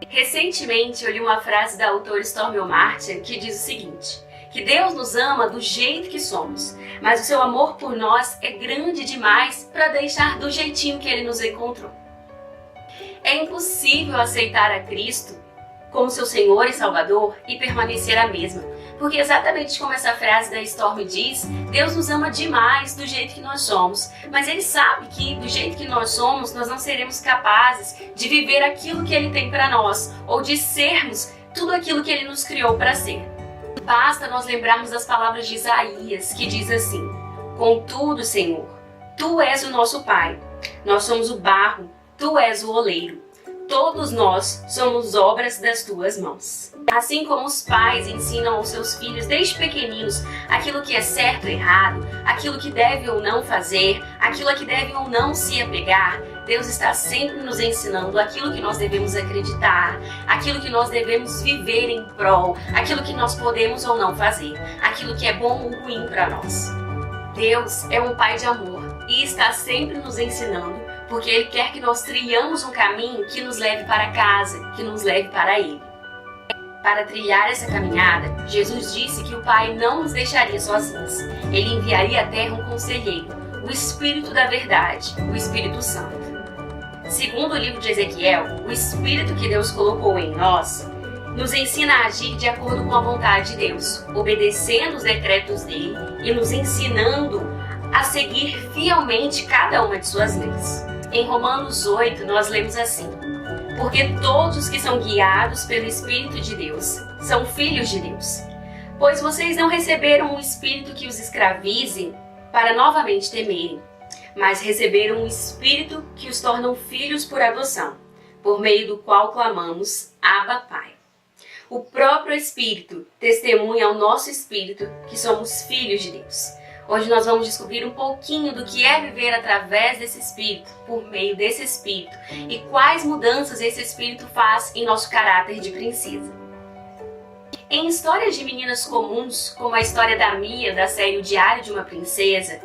Recentemente eu li uma frase da autora Stormy O'Martin que diz o seguinte: que Deus nos ama do jeito que somos, mas o seu amor por nós é grande demais para deixar do jeitinho que ele nos encontrou. É impossível aceitar a Cristo como seu Senhor e Salvador e permanecer a mesma, porque exatamente como essa frase da Stormy diz, Deus nos ama demais do jeito que nós somos, mas Ele sabe que do jeito que nós somos, nós não seremos capazes de viver aquilo que Ele tem para nós, ou de sermos tudo aquilo que Ele nos criou para ser. Basta nós lembrarmos das palavras de Isaías, que diz assim: contudo, Senhor, Tu és o nosso Pai, nós somos o barro, Tu és o oleiro. Todos nós somos obras das tuas mãos. Assim como os pais ensinam aos seus filhos desde pequeninos aquilo que é certo ou errado, aquilo que deve ou não fazer, aquilo a que deve ou não se apegar, Deus está sempre nos ensinando aquilo que nós devemos acreditar, aquilo que nós devemos viver em prol, aquilo que nós podemos ou não fazer, aquilo que é bom ou ruim para nós. Deus é um Pai de amor e está sempre nos ensinando, porque Ele quer que nós trilhamos um caminho que nos leve para casa, que nos leve para Ele. Para trilhar essa caminhada, Jesus disse que o Pai não nos deixaria sozinhos. Ele enviaria à terra um conselheiro, o Espírito da Verdade, o Espírito Santo. Segundo o livro de Ezequiel, o Espírito que Deus colocou em nós nos ensina a agir de acordo com a vontade de Deus, obedecendo os decretos dele e nos ensinando a seguir fielmente cada uma de suas leis. Em Romanos 8, nós lemos assim: porque todos os que são guiados pelo Espírito de Deus são filhos de Deus. Pois vocês não receberam um espírito que os escravize para novamente temerem, mas receberam um espírito que os tornam filhos por adoção, por meio do qual clamamos: Abba, Pai. O próprio Espírito testemunha ao nosso espírito que somos filhos de Deus. Hoje nós vamos descobrir um pouquinho do que é viver através desse Espírito, por meio desse Espírito, e quais mudanças esse Espírito faz em nosso caráter de princesa. Em histórias de meninas comuns, como a história da Mia, da série O Diário de uma Princesa,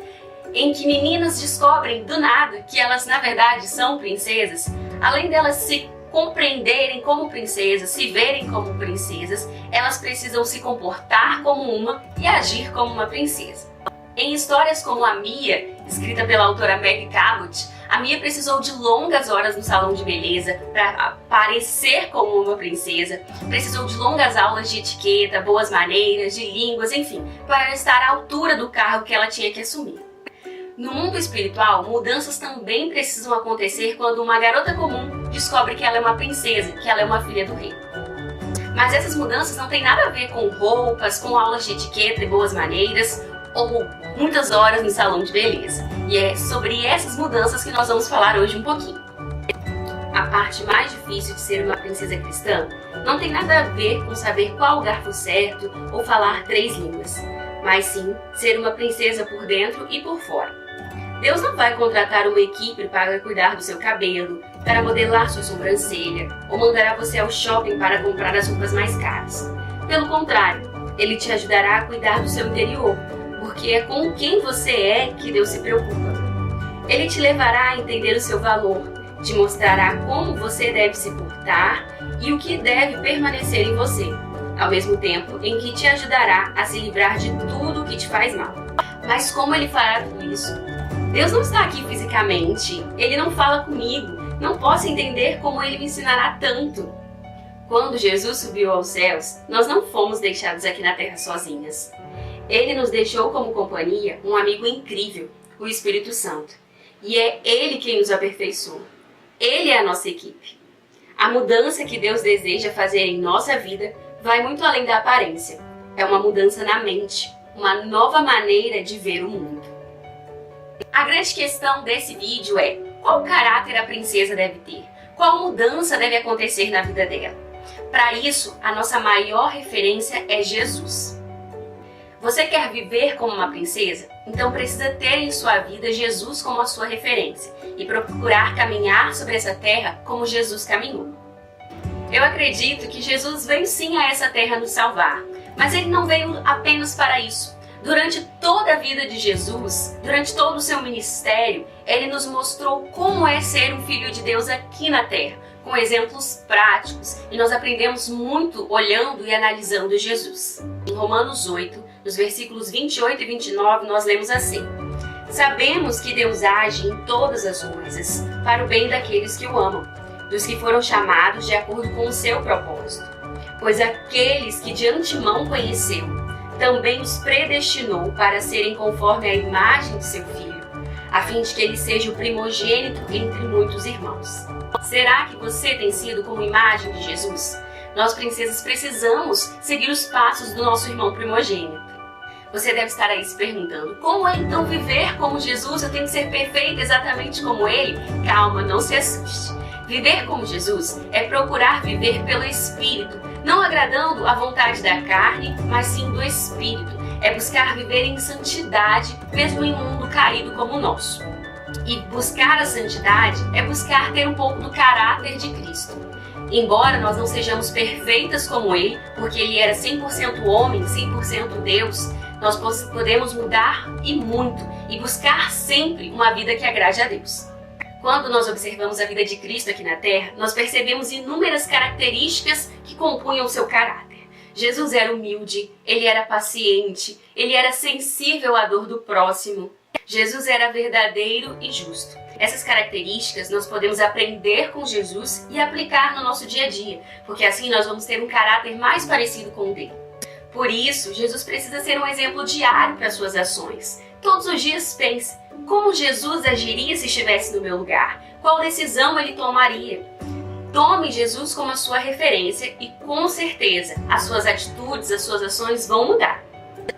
em que meninas descobrem do nada que elas na verdade são princesas, além delas se compreenderem como princesas, se verem como princesas, elas precisam se comportar como uma e agir como uma princesa. Em histórias como a Mia, escrita pela autora Meg Cabot, a Mia precisou de longas horas no salão de beleza para parecer como uma princesa, precisou de longas aulas de etiqueta, boas maneiras, de línguas, enfim, para estar à altura do cargo que ela tinha que assumir. No mundo espiritual, mudanças também precisam acontecer quando uma garota comum descobre que ela é uma princesa, que ela é uma filha do rei. Mas essas mudanças não têm nada a ver com roupas, com aulas de etiqueta e boas maneiras, ou muitas horas no salão de beleza. E é sobre essas mudanças que nós vamos falar hoje um pouquinho. A parte mais difícil de ser uma princesa cristã não tem nada a ver com saber qual o garfo certo ou falar 3 línguas, mas sim ser uma princesa por dentro e por fora. Deus não vai contratar uma equipe para cuidar do seu cabelo, para modelar sua sobrancelha, ou mandará você ao shopping para comprar as roupas mais caras. Pelo contrário, Ele te ajudará a cuidar do seu interior, porque é com quem você é que Deus se preocupa. Ele te levará a entender o seu valor, te mostrará como você deve se portar e o que deve permanecer em você, ao mesmo tempo em que te ajudará a se livrar de tudo o que te faz mal. Mas como Ele fará tudo isso? Deus não está aqui fisicamente, Ele não fala comigo, não posso entender como Ele me ensinará tanto. Quando Jesus subiu aos céus, nós não fomos deixados aqui na terra sozinhas. Ele nos deixou como companhia um amigo incrível, o Espírito Santo. E é Ele quem nos aperfeiçoa. Ele é a nossa equipe. A mudança que Deus deseja fazer em nossa vida vai muito além da aparência. É uma mudança na mente, uma nova maneira de ver o mundo. A grande questão desse vídeo é: qual caráter a princesa deve ter? Qual mudança deve acontecer na vida dela? Para isso, a nossa maior referência é Jesus. Você quer viver como uma princesa? Então precisa ter em sua vida Jesus como a sua referência e procurar caminhar sobre essa terra como Jesus caminhou. Eu acredito que Jesus veio sim a essa terra nos salvar, mas Ele não veio apenas para isso. Durante toda a vida de Jesus, durante todo o seu ministério, Ele nos mostrou como é ser um filho de Deus aqui na terra, com exemplos práticos, e nós aprendemos muito olhando e analisando Jesus. Em Romanos 8, nos versículos 28 e 29, nós lemos assim: Sabemos que Deus age em todas as coisas para o bem daqueles que o amam, dos que foram chamados de acordo com o seu propósito. Pois aqueles que de antemão conheceu, também os predestinou para serem conforme a imagem de seu Filho, a fim de que ele seja o primogênito entre muitos irmãos. Será que você tem sido como imagem de Jesus? Nós, princesas, precisamos seguir os passos do nosso irmão primogênito. Você deve estar aí se perguntando: como é então viver como Jesus? Eu tenho que ser perfeita exatamente como ele? Calma, não se assuste. Viver como Jesus é procurar viver pelo Espírito, não agradando a vontade da carne, mas sim do Espírito. É buscar viver em santidade, mesmo em um mundo caído como o nosso. E buscar a santidade é buscar ter um pouco do caráter de Cristo. Embora nós não sejamos perfeitas como Ele, porque Ele era 100% homem, 100% Deus, nós podemos mudar e muito, e buscar sempre uma vida que agrade a Deus. Quando nós observamos a vida de Cristo aqui na Terra, nós percebemos inúmeras características que compunham o seu caráter. Jesus era humilde, ele era paciente, ele era sensível à dor do próximo. Jesus era verdadeiro e justo. Essas características nós podemos aprender com Jesus e aplicar no nosso dia a dia, porque assim nós vamos ter um caráter mais parecido com o dele. Por isso, Jesus precisa ser um exemplo diário para suas ações. Todos os dias pense: como Jesus agiria se estivesse no meu lugar? Qual decisão ele tomaria? Tome Jesus como a sua referência e, com certeza, as suas atitudes, as suas ações vão mudar.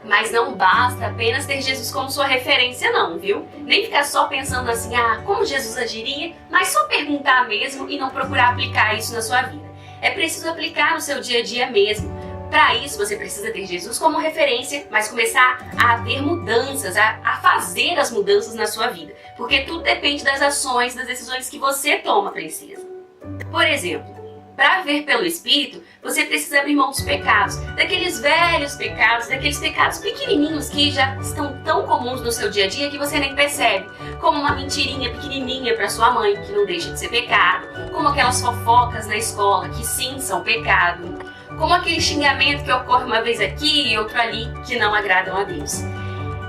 Mas não basta apenas ter Jesus como sua referência não, viu? Nem ficar só pensando assim: como Jesus agiria? Mas só perguntar mesmo e não procurar aplicar isso na sua vida. É preciso aplicar no seu dia a dia mesmo. Para isso, você precisa ter Jesus como referência, mas começar a ter mudanças, a fazer as mudanças na sua vida. Porque tudo depende das ações, das decisões que você toma, princesa. Por exemplo, para viver pelo Espírito, você precisa abrir mão dos pecados, daqueles velhos pecados, daqueles pecados pequenininhos que já estão tão comuns no seu dia a dia que você nem percebe, como uma mentirinha pequenininha para sua mãe, que não deixa de ser pecado, como aquelas fofocas na escola, que sim, são pecado, como aquele xingamento que ocorre uma vez aqui e outro ali, que não agradam a Deus.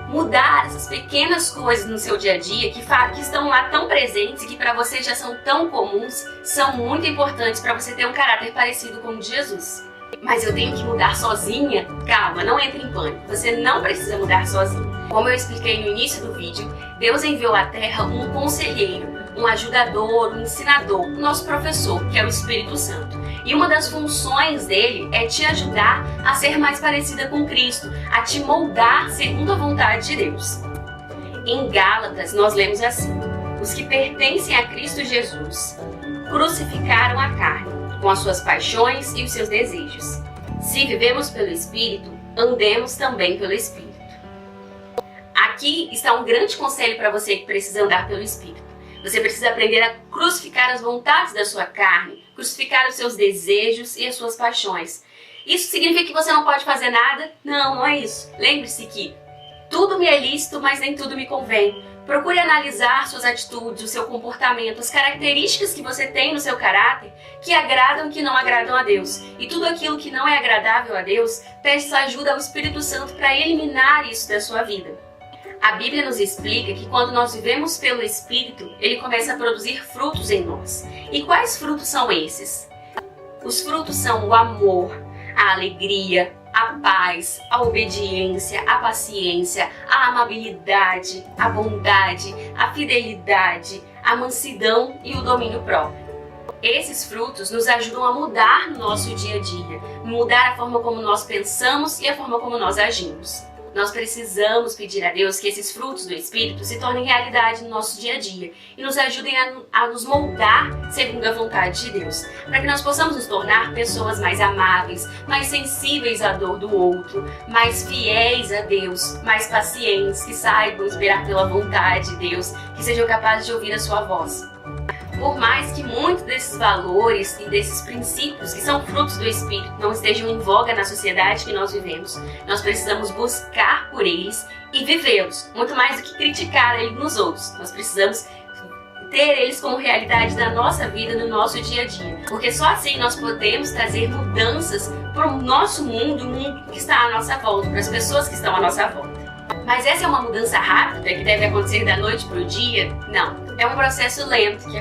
Mudar essas pequenas coisas no seu dia a dia que estão lá tão presentes e que para você já são tão comuns, são muito importantes para você ter um caráter parecido com o de Jesus. Mas eu tenho que mudar sozinha? Calma, não entre em pânico. Você não precisa mudar sozinha. Como eu expliquei no início do vídeo, Deus enviou à Terra um conselheiro, um ajudador, um ensinador, o nosso professor, que é o Espírito Santo. E uma das funções dele é te ajudar a ser mais parecida com Cristo, a te moldar segundo a vontade de Deus. Em Gálatas nós lemos assim: os que pertencem a Cristo Jesus crucificaram a carne, com as suas paixões e os seus desejos. Se vivemos pelo Espírito, andemos também pelo Espírito. Aqui está um grande conselho para você que precisa andar pelo Espírito. Você precisa aprender a crucificar as vontades da sua carne, crucificar os seus desejos e as suas paixões. Isso significa que você não pode fazer nada? Não, não é isso. Lembre-se que tudo me é lícito, mas nem tudo me convém. Procure analisar suas atitudes, o seu comportamento, as características que você tem no seu caráter que agradam e que não agradam a Deus. E tudo aquilo que não é agradável a Deus, peça ajuda ao Espírito Santo para eliminar isso da sua vida. A Bíblia nos explica que quando nós vivemos pelo Espírito, ele começa a produzir frutos em nós. E quais frutos são esses? Os frutos são o amor, a alegria, a paz, a obediência, a paciência, a amabilidade, a bondade, a fidelidade, a mansidão e o domínio próprio. Esses frutos nos ajudam a mudar no nosso dia a dia, mudar a forma como nós pensamos e a forma como nós agimos. Nós precisamos pedir a Deus que esses frutos do Espírito se tornem realidade no nosso dia a dia e nos ajudem a nos moldar segundo a vontade de Deus, para que nós possamos nos tornar pessoas mais amáveis, mais sensíveis à dor do outro, mais fiéis a Deus, mais pacientes, que saibam esperar pela vontade de Deus, que sejam capazes de ouvir a sua voz. Por mais que muitos desses valores e desses princípios que são frutos do Espírito não estejam em voga na sociedade que nós vivemos, nós precisamos buscar por eles e vivê-los, muito mais do que criticar eles nos outros. Nós precisamos ter eles como realidade da nossa vida, no nosso dia a dia. Porque só assim nós podemos trazer mudanças para o nosso mundo, o mundo que está à nossa volta, para as pessoas que estão à nossa volta. Mas essa é uma mudança rápida que deve acontecer da noite para o dia? Não. É um processo lento que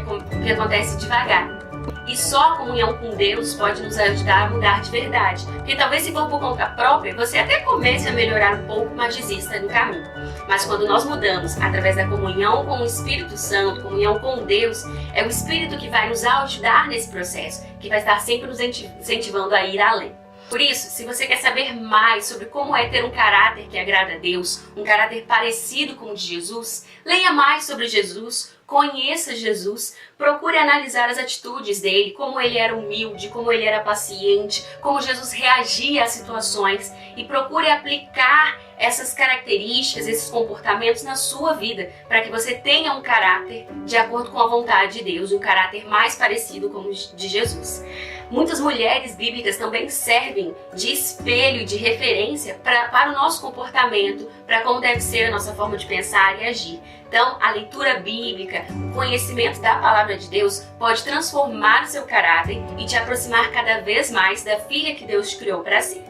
acontece devagar. E só a comunhão com Deus pode nos ajudar a mudar de verdade. Porque talvez se for por conta própria, você até comece a melhorar um pouco, mas desista no caminho. Mas quando nós mudamos através da comunhão com o Espírito Santo, comunhão com Deus, é o Espírito que vai nos ajudar nesse processo, que vai estar sempre nos incentivando a ir além. Por isso, se você quer saber mais sobre como é ter um caráter que agrada a Deus, um caráter parecido com o de Jesus, leia mais sobre Jesus, conheça Jesus, procure analisar as atitudes dele, como ele era humilde, como ele era paciente, como Jesus reagia às situações e procure aplicar essas características, esses comportamentos na sua vida, para que você tenha um caráter de acordo com a vontade de Deus, um caráter mais parecido com o de Jesus. Muitas mulheres bíblicas também servem de espelho e de referência para o nosso comportamento, para como deve ser a nossa forma de pensar e agir. Então, a leitura bíblica, o conhecimento da palavra de Deus pode transformar o seu caráter e te aproximar cada vez mais da filha que Deus criou para si.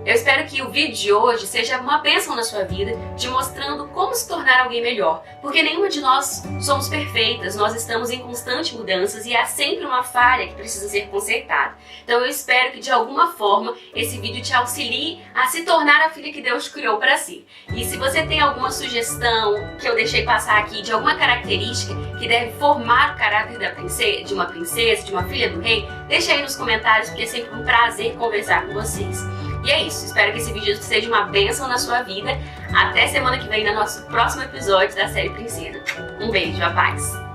Eu espero que o vídeo de hoje seja uma bênção na sua vida, te mostrando como se tornar alguém melhor, porque nenhuma de nós somos perfeitas, nós estamos em constante mudanças e há sempre uma falha que precisa ser consertada. Então eu espero que de alguma forma esse vídeo te auxilie a se tornar a filha que Deus criou para si. E se você tem alguma sugestão que eu deixei passar aqui de alguma característica que deve formar o caráter de uma princesa, de uma filha do rei, deixa aí nos comentários, porque é sempre um prazer conversar com vocês. E é isso, espero que esse vídeo seja uma bênção na sua vida. Até semana que vem no nosso próximo episódio da série Princesa. Um beijo, a paz!